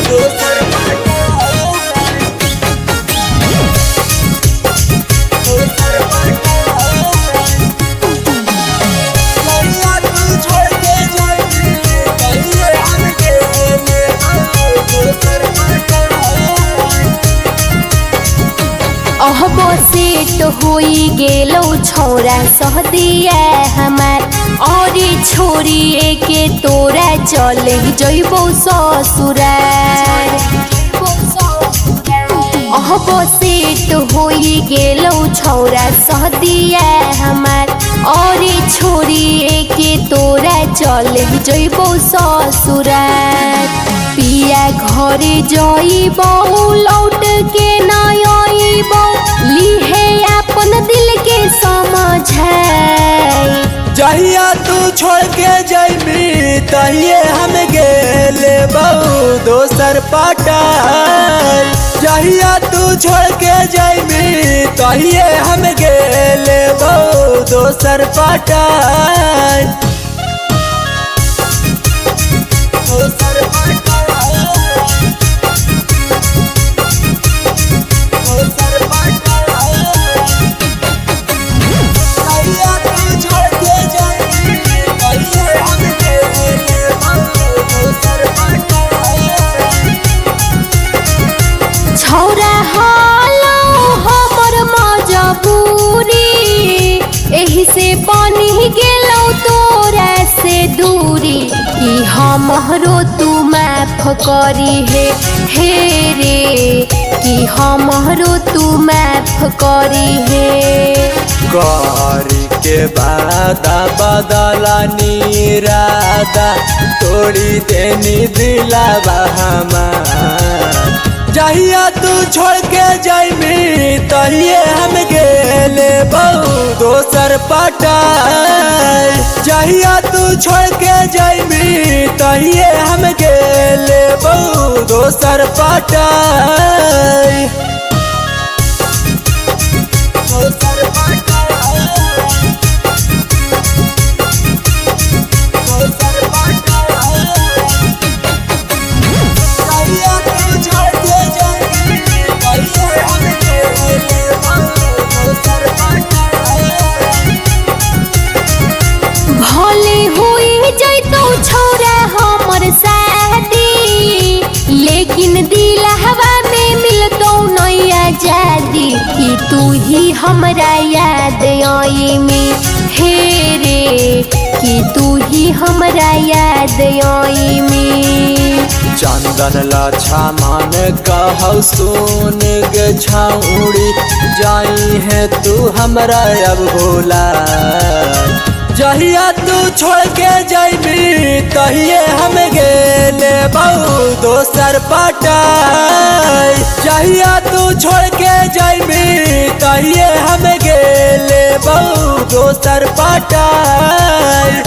दोसर अहबो सेट होई गेलो छोरा सहदिया हमार और छोरी के तोरा चले जइबो ससुरार। अहबो सेट होई गेलो छोरा सहदिया हमार और छोरी के तोरा चले जइबो ससुरार। पिया घरे जइबो लौट के ना आइबो लिहे अपन दिल के समझाई। जहिया तू छोड़ के जइबी तहिए हम गेले बहु दोसर पटाई। जहिया तू छोड़ के जइबी तहिए हम गेले बहु दोसर पटाई। दोसर छौरा हालो हमर मजबूरी एही से बनी गेलौ तोरा से दूरी। कि हमरो तू माफ करी हे रे कि हमरो तू माफ करी हे। करी के वादा बदला निरादा तोड़ी देनी दिलावा हमार। जहिया तू छोड़ के जइबी तहिए हम गेले बहु दोसर पटाई। जहिया तू छोड़ के जइबी तहिए हम गेले बहु दोसर पटाई। दोसर भले हुई जैतो छौरा हमर शादी लेकिन दिल हवा में मिलतो नैया जादी। कि तू ही हमरा याद आई में हे रे कि तू ही हमरा याद आई में। चंदन लाछा मान कहौ सुन गे छाउड़ी जाई है तू हमरा अब भोला। जहिया तू छोड़ के जइबी तहिए हम गेले बहु दोसर पटाई। जहिया तू छोड़ के जइबी तहिए हम गेले बहु दोसर पटाई।